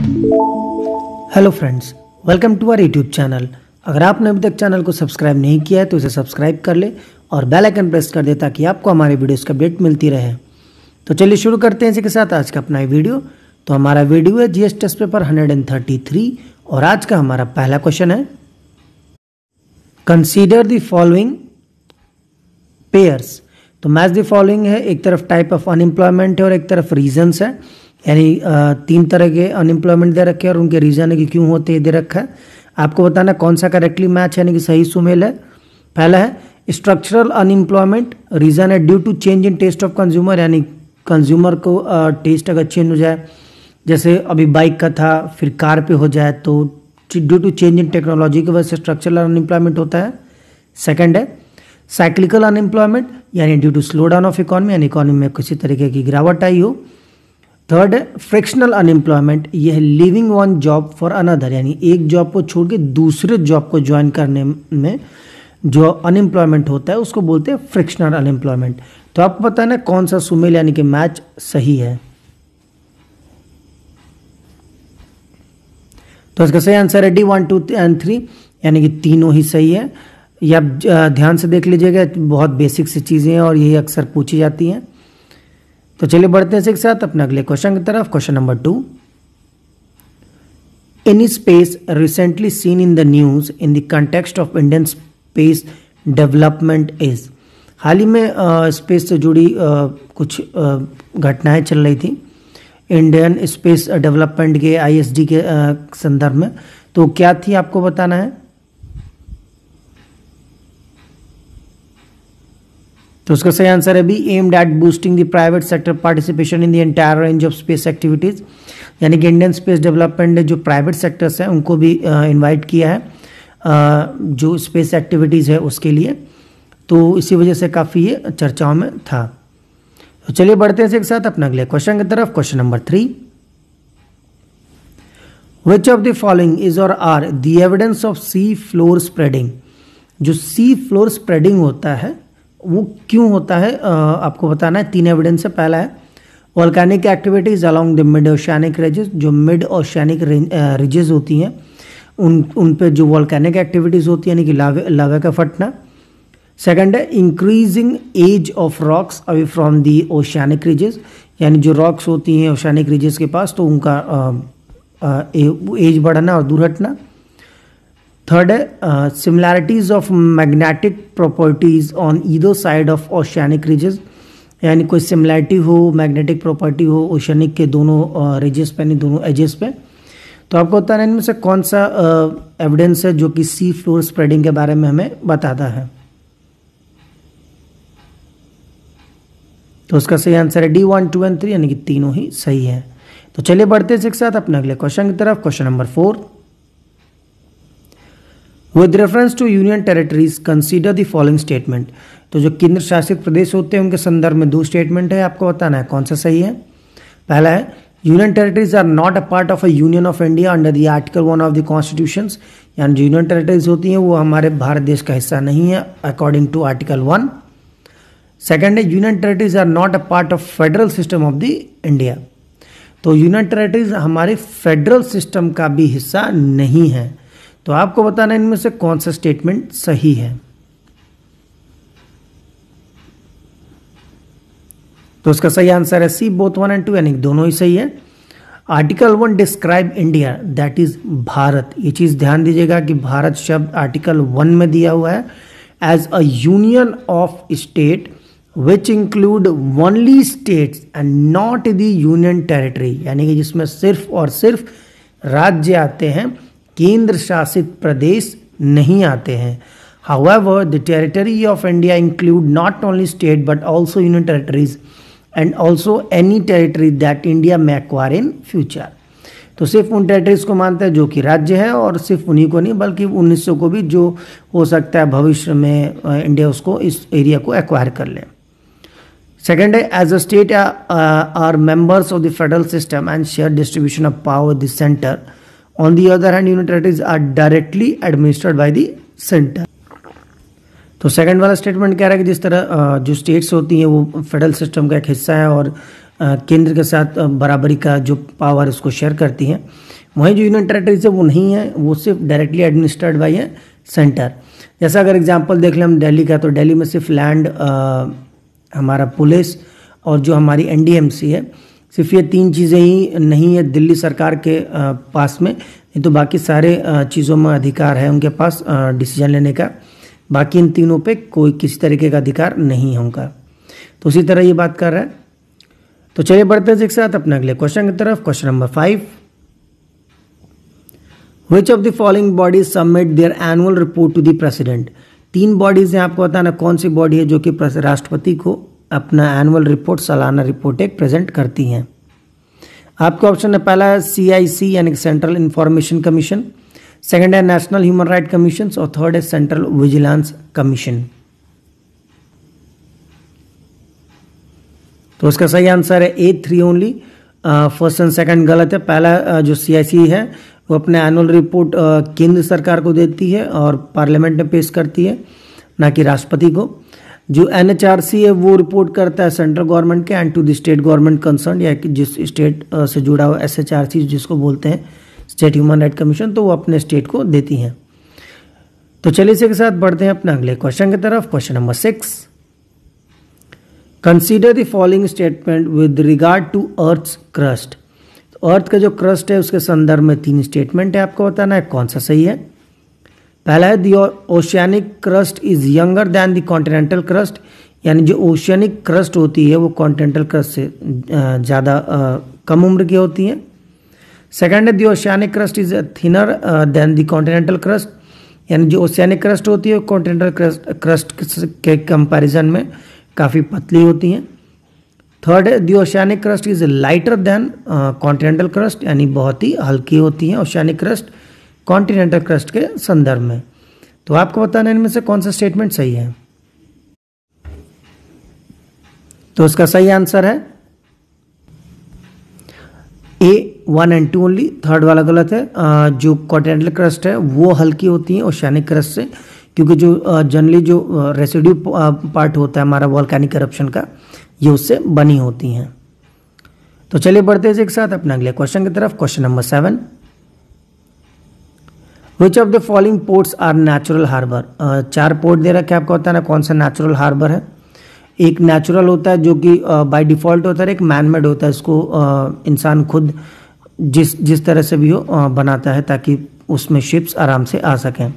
Hello friends, welcome to our YouTube channel. अगर आपने अभी तक चैनल को सब्सक्राइब नहीं किया है तो इसे सब्सक्राइब कर ले और बेल आइकन प्रेस कर दे ताकि आपको हमारे वीडियोस की अपडेट मिलती रहे। तो चलिए शुरू करते हैं इसी के साथ आज का अपना वीडियो। तो हमारा वीडियो है जीएस टेस्ट पेपर 133 और आज का हमारा पहला क्वेश्चन है, कंसीडर द फॉलोइंग पेयर्स। तो मैच द फॉलोइंग है, एक तरफ टाइप ऑफ अनएम्प्लॉयमेंट है और एक तरफ रीजंस है, यानी तीन तरह के अनएम्प्लॉयमेंट दे रखे हैं और उनके रीजन है कि क्यों होते हैं दे रखा है। आपको बताना कौन सा करेक्टली मैच यानी कि सही सुमेल है। पहला है स्ट्रक्चरल अनएम्प्लॉयमेंट, रीजन है due to change in taste of consumer, यानी कंज्यूमर को टेस्ट अगर चेंज हो जाए, जैसे अभी बाइक का था फिर कार पे हो जाए तो due to change in technology की वजह से स्ट्रक्चरल अनएम्प्लॉयमेंट होता है। सेकंड है साइक्लिकल अनएम्प्लॉयमेंट, यानी due to slowdown of economy, यानी इकोनॉमी में किसी तरीके की गिरावट आई हो। थर्ड है फ्रिक्शनल अनएम्प्लॉयमेंट, यह है living one job for another, यानी एक जॉब को छोड़ के दूसरे जॉब को ज्वाइन करने में जो अनएम्प्लॉयमेंट होता है उसको बोलते हैं फ्रिक्शनल अनएम्प्लॉयमेंट। तो आपको पता है ना कौन सा सुमेल यानी कि मैच सही है। तो इसका सही आंसर है डी 1, 2 एंड 3, यानी कि तीनों ही सही है। ये आप ध्यान से देख लीजिएगा, बहुत बेसिक सी चीजें हैं और यही अक्सर पूछी जाती हैं। तो चलिए बढ़ते हैं इसी के साथ अपने अगले क्वेश्चन की तरफ। Question number 2, any space recently seen in the news in the context of Indian space development is. हाल ही में स्पेस से जुड़ी कुछ घटनाएं चल रही थी इंडियन स्पेस डेवलपमेंट के आईएसडी के संदर्भ में, तो क्या थी आपको बताना है। तो उसका सही आंसर है B, aimed at boosting the private sector participation in the entire range of space activities, यानी कि इंडियन स्पेस डेवलपमेंट ने जो प्राइवेट सेक्टर्स हैं उनको भी इनवाइट किया है जो स्पेस एक्टिविटीज है उसके लिए, तो इसी वजह से काफ़ी ये चर्चाओं में था। तो चलिए बढ़ते हैं इसके साथ अपने अगले क्वेश्चन की तरफ। Question number 3, which of the following is or are the evidence of sea floor spreading. जो सी फ्लोर स्प्रेडिंग होता है वो क्यों होता है आपको बताना है। तीन एविडेंस है। पहला है volcanic activities along the mid oceanic ridges, जो मिड ओशियानिक रिजेस होती हैं उन पे जो वोल्केनिक एक्टिविटीज होती है यानी कि लावा का फटना। सेकंड है increasing age of rocks away from the oceanic ridges, यानी जो रॉक्स होती हैं ओशियानिक रिजेस के पास तो उनका एज बढ़ना और दूर हटना। थर्ड है similarities of magnetic properties on either side of oceanic ridges, यानी कोई सिमिलैरिटी हो मैग्नेटिक प्रॉपर्टी हो ओशियानिक के दोनों रिजेस पे, नहीं दोनों एजेस पे। तो आपको बताना है इनमें से कौन सा एविडेंस है जो कि सी फ्लोर स्प्रेडिंग के बारे में हमें बताता है। तो उसका सही आंसर है डी 1, 2 एंड 3, यानी कि तीनों ही सही है। तो चलिए बढ़ते हैं इसके साथ अपने अगले क्वेश्चन की तरफ। Question number 4, with reference to union territories consider the following statement. तो जो केंद्र शासित प्रदेश होते हैं उनके संदर्भ में दो स्टेटमेंट है, आपको बताना है कौन सा सही है। पहला है union territories are not a part of a union of India under the article 1 of the constitution, यानी जो यूनियन टेरिटरीज होती हैं वो हमारे भारत देश का हिस्सा नहीं है अकॉर्डिंग टू आर्टिकल 1। सेकंड है union territories are not a part of federal system of the India. तो यूनियन टेरिटरीज हमारे फेडरल सिस्टम का भी हिस्सा नहीं है। तो आपको बताना इनमें से कौन सा स्टेटमेंट सही है। तो उसका सही आंसर है सी, बोथ 1 एंड 2, यानी दोनों ही सही है। Article 1 describe India, that is Bharat. ये चीज ध्यान दीजिएगा कि भारत शब्द आर्टिकल 1 में दिया हुआ है as a union of state which include only states and not the union territory, यानी कि जिसमें सिर्फ और सिर्फ राज्य आते हैं, केंद्र शासित प्रदेश नहीं आते हैं। However, the territory of India include not only state but also union territories and also any territory that India may acquire in future. तो सिर्फ उन टेरिटरीज को मानता है जो कि राज्य है और सिर्फ उन्हीं को नहीं बल्कि 1900 को भी जो हो सकता है भविष्य में इंडिया उसको इस एरिया को एक्वायर कर ले। सेकेंड है as a state are members of the federal system and share distribution of power the centre. On the other hand union territories are directly administered by the centre. तो second वाला statement कह रहा है कि जिस तरह जो स्टेट्स होती हैं वो फेडरल सिस्टम का एक हिस्सा है और केंद्र के साथ बराबरी का जो पावर उसको शेयर करती हैं, वहीं जो यूनियन टेरेटरीज है वो नहीं है, वो सिर्फ डायरेक्टली एडमिनिस्ट्रेड बाई है सेंटर। जैसा अगर एग्जांपल देख लें हम दिल्ली का, तो दिल्ली में सिर्फ लैंड, हमारा पुलिस और जो हमारी एनडीएमसी है, सिर्फ ये 3 चीज़ें ही नहीं है दिल्ली सरकार के पास में, नहीं तो बाकी सारे चीज़ों में अधिकार है उनके पास डिसीजन लेने का। बाकी इन तीनों पे कोई किसी तरीके का अधिकार नहीं है उनका। तो उसी तरह ये बात कर रहा है। तो चलिए बढ़ते हैं एक साथ अपने अगले क्वेश्चन की तरफ। Question number 5, which of the following bodies submit their annual report to the president. 3 bodies हैं, आपको बताना कौन सी बॉडी है जो कि राष्ट्रपति को अपना एनुअल रिपोर्ट, सालाना रिपोर्ट एक प्रेजेंट करती हैं। आपका ऑप्शन है, पहला है CIC यानी कि सेंट्रल इंफॉर्मेशन कमीशन, सेकंड है नेशनल ह्यूमन राइट कमीशन और थर्ड है सेंट्रल विजिलेंस कमीशन। तो उसका सही आंसर है A3 only. First and second गलत है। पहला जो CIC है वो अपने एनुअल रिपोर्ट केंद्र सरकार को देती है और पार्लियामेंट में पेश करती है, ना कि राष्ट्रपति को। जो NHRC है वो रिपोर्ट करता है सेंट्रल गवर्नमेंट के and to the state government concern, या कि जिस स्टेट से जुड़ा हुआ SHRC जिसको बोलते हैं स्टेट ह्यूमन राइट कमीशन, तो वो अपने स्टेट को देती हैं। तो चलिए इसी के साथ बढ़ते हैं अपने अगले क्वेश्चन की तरफ। Question number 6, consider the following statement with regard to earth crust. Earth का जो क्रस्ट है उसके संदर्भ में 3 स्टेटमेंट है, आपको बताना है कौन सा सही है। पहला है, the oceanic crust is younger than the continental crust, यानी जो ओशियानिक क्रस्ट होती है वो कॉन्टिनेंटल क्रस्ट से ज़्यादा कम उम्र की होती है। सेकंड है, the oceanic crust is thinner than the continental crust, यानी जो ओशियानिक क्रस्ट होती है कॉन्टिनेंटल क्रस्ट के कंपैरिजन में काफ़ी पतली होती हैं। थर्ड है, the oceanic crust is lighter then continental crust, यानी बहुत ही हल्की होती है ओशियानिक क्रस्ट कॉन्टिनेंटल क्रस्ट के संदर्भ में। तो आपको बताना इनमें से कौन सा स्टेटमेंट सही है। तो उसका सही आंसर है A1 and 2 ओनली। थर्ड वाला गलत है। जो कॉन्टिनेंटल क्रस्ट है वो हल्की होती है ओशियानिक क्रस्ट से, क्योंकि जो जनरली जो रेसिड्यू पार्ट होता है हमारा वॉल्केनिक करप्शन का, ये उससे बनी होती हैं। तो चलिए बढ़ते हैं एक साथ अपने अगले क्वेश्चन की तरफ। Question number 7, which of the following ports are natural harbour. 4 port दे रखे, आपको बताना कौन सा नेचुरल हार्बर है। एक नेचुरल होता है जो कि बाय डिफॉल्ट होता है, एक मैनमेड होता है, इसको इंसान खुद जिस तरह से भी हो बनाता है ताकि उसमें शिप्स आराम से आ सकें।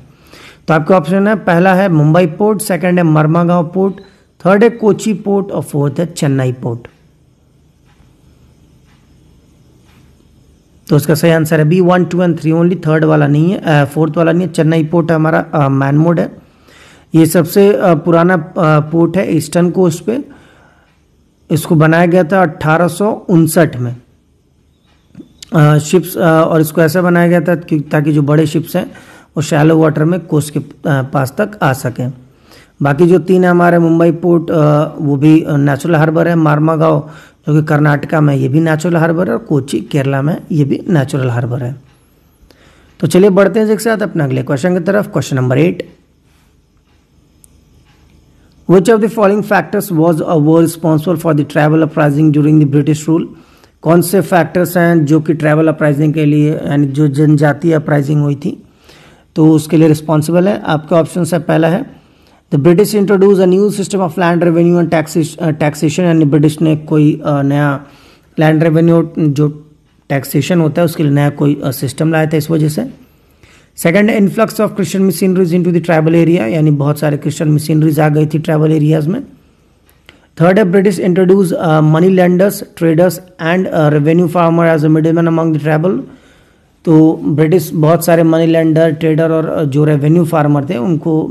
तो आपका ऑप्शन है, पहला है मुंबई पोर्ट, सेकंड है मरमागांव पोर्ट, थर्ड है कोची पोर्ट और फोर्थ है चेन्नई पोर्ट। तो उसका सही आंसर है B1, 2 and 3 ओनली। थर्ड वाला नहीं है, फोर्थ वाला नहीं है। चेन्नई पोर्ट हमारा मैनमोड है। ये सबसे पुराना पोर्ट है ईस्टर्न कोस्ट पे। इसको बनाया गया था 1859 में। शिप्स और इसको ऐसा बनाया गया था ताकि जो बड़े शिप्स हैं वो शैलो वाटर में कोस्ट के पास तक आ सकें। बाकी जो 3 है हमारे मुंबई पोर्ट, वो भी नेचुरल हार्बर है। मारमागांव जो कि कर्नाटका में, ये भी नेचुरल हार्बर है। और कोची केरला में, ये भी नेचुरल हार्बर है। तो चलिए बढ़ते हैं एक साथ अपने अगले क्वेश्चन की तरफ। Question number 8, which of the following factors were responsible for the travel uprising during the British rule. कौन से फैक्टर्स हैं जो कि ट्रैवल अपराइजिंग के लिए, यानी जो जनजातीय अपराइजिंग हुई थी तो उसके लिए रिस्पॉन्सिबल है। आपके ऑप्शन है, पहला है the British introduce a new system of land revenue and taxation, यानी ब्रिटिश ने कोई नया लैंड रेवेन्यू जो टैक्सेशन होता है उसके लिए नया कोई सिस्टम लाया था, इस वजह से। सेकंड है influx of Christian missionaries into the tribal area, यानी बहुत सारे क्रिश्चियन मिशनरीज आ गई थी ट्राइबल एरियाज में। थर्ड है British introduce money lenders, traders and revenue farmer as a middleman among the tribal. तो ब्रिटिश बहुत सारे मनी लैंडर, ट्रेडर और जो रेवेन्यू फार्मर थे, उनको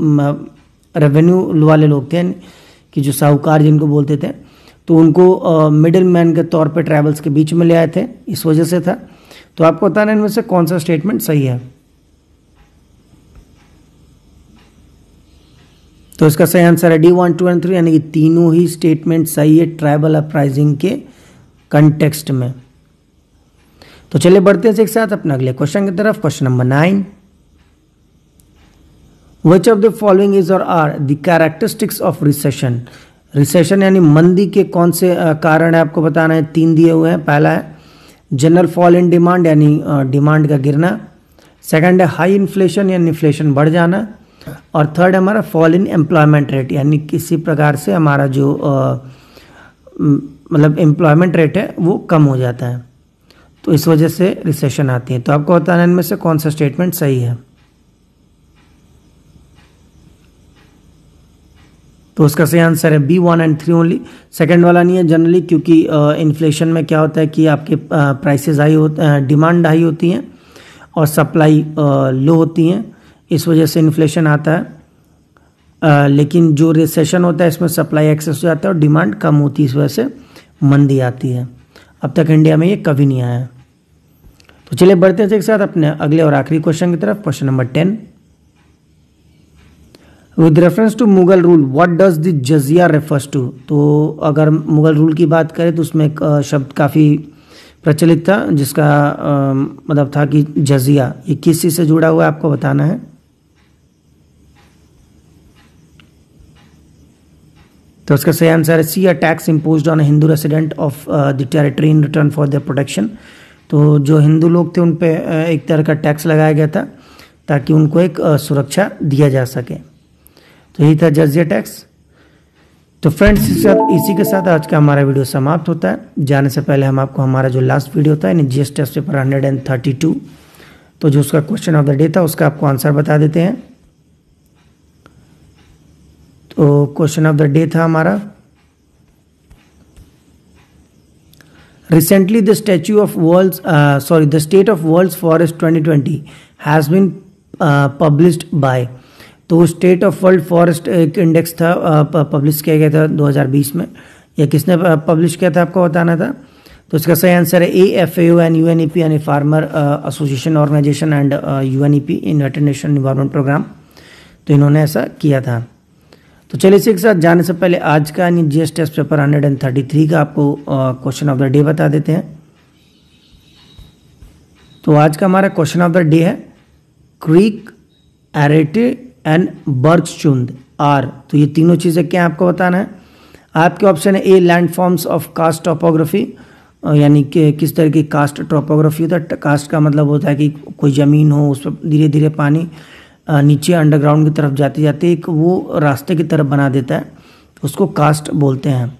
रेवेन्यू वाले लोग थे कि जो साहूकार जिनको बोलते थे, तो उनको मिडिल मैन के तौर पे ट्राइबल्स के बीच में ले आए थे, इस वजह से था। तो आपको बताना इनमें से कौन सा स्टेटमेंट सही है। तो इसका सही आंसर है D1, 2 and 3, यानी कि तीनों ही स्टेटमेंट सही है ट्राइबल अपराइजिंग के कंटेक्स्ट में। तो चलिए बढ़ते हैं एक साथ अपने अगले क्वेश्चन की तरफ। Question number 9, which of the following is or are the characteristics of recession. Recession यानी मंदी के कौन से कारण है, आपको बताना है। 3 दिए हुए हैं। पहला है जनरल फॉल इन डिमांड यानी डिमांड का गिरना। सेकंड है हाई इन्फ्लेशन यानी इन्फ्लेशन बढ़ जाना। और थर्ड हमारा फॉल इन एम्प्लॉयमेंट रेट यानी किसी प्रकार से हमारा जो मतलब एम्प्लॉयमेंट रेट है वो कम हो जाता है, तो इस वजह से रिसेशन आती है। तो आपको बताना इनमें से कौन सा स्टेटमेंट सही है। तो उसका सही आंसर है बी 1 and 3 ओनली। सेकंड वाला नहीं है जनरली, क्योंकि इन्फ्लेशन में क्या होता है कि आपके प्राइसेस हाई होते, डिमांड हाई होती हैं और सप्लाई लो होती हैं, इस वजह से इन्फ्लेशन आता है। लेकिन जो रिसेशन होता है इसमें सप्लाई एक्सेस हो जाता है और डिमांड कम होती है, इस वजह से मंदी आती है। अब तक इंडिया में ये कभी नहीं आया। तो चलिए बढ़ते हैं एक साथ अपने अगले और आखिरी क्वेश्चन की तरफ। Question number 10, with reference to Mughal rule what does the jizya refers to. तो अगर मुगल रूल की बात करें तो उसमें एक शब्द काफ़ी प्रचलित था जिसका मतलब था कि जजिया, ये किस चीज़ से जुड़ा हुआ है आपको बताना है। तो उसका सही आंसर है C, a tax imposed on Hindu resident of the territory in return for their protection. तो जो हिंदू लोग थे उन पे एक तरह का टैक्स लगाया गया था ताकि उनको एक सुरक्षा दिया जा सके। तो यही था जजिया टैक्स। तो फ्रेंड्स इसी के साथ आज का हमारा वीडियो समाप्त होता है। जाने से पहले हम आपको हमारा जो लास्ट वीडियो था यानी जीएस टेस्ट पेपर 132, तो जो उसका क्वेश्चन ऑफ द डे था उसका आपको आंसर बता देते हैं। तो क्वेश्चन ऑफ द डे था हमारा, recently the statue of the state of world's forest 2020 has been published by. तो स्टेट ऑफ वर्ल्ड फॉरेस्ट एक इंडेक्स था, पब्लिश किया गया था 2020 में। या किसने पब्लिश किया था आपको बताना था। तो इसका सही आंसर है AFAO एंड UNEP यानी farmer association organization and UNEP United Nation environment programme. तो इन्होंने ऐसा किया था। तो चलिए इसी के साथ जाने से पहले आज का यानी जीएस टेस्ट पेपर 133 का आपको क्वेश्चन ऑफ द डे बता देते हैं। तो आज का हमारा क्वेश्चन ऑफ द डे है क्रीक, एरेटे एंड बर्गचुंद आर। तो ये तीनों चीज़ें क्या आपको बताना है। आपके ऑप्शन है A land forms of karst topography, यानी कि किस तरह की कास्ट टोपोग्राफी होता है। कास्ट का मतलब होता है कि कोई ज़मीन हो उस पर धीरे धीरे पानी नीचे अंडरग्राउंड की तरफ जाते जाते एक वो रास्ते की तरफ बना देता है, उसको कास्ट बोलते हैं।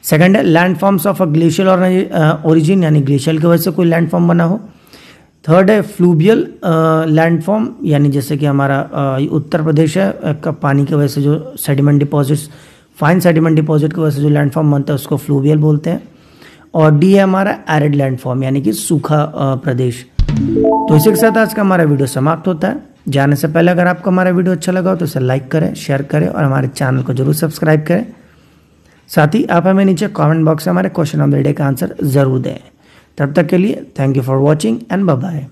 सेकंड है land forms of a glacial origin, यानी ग्लेशियल की वजह से कोई लैंड फॉर्म बना हो। थर्ड है फ्लूवियल लैंड फॉर्म, यानी जैसे कि हमारा उत्तर प्रदेश है का पानी की वजह से जो sediment deposits, fine sediment deposit की वजह से जो लैंड फॉर्म बनता है उसको फ्लूवियल बोलते हैं। और डी है हमारा एरिड लैंड फॉर्म, यानी कि सूखा प्रदेश। तो इसी के साथ आज का हमारा वीडियो समाप्त होता है। जाने से पहले अगर आपको हमारा वीडियो अच्छा लगा हो तो इसे लाइक करें, शेयर करें और हमारे चैनल को जरूर सब्सक्राइब करें। साथ ही आप हमें नीचे कमेंट बॉक्स में हमारे क्वेश्चन ऑफ द डे का आंसर जरूर दें। तब तक के लिए thank you for watching and bye bye.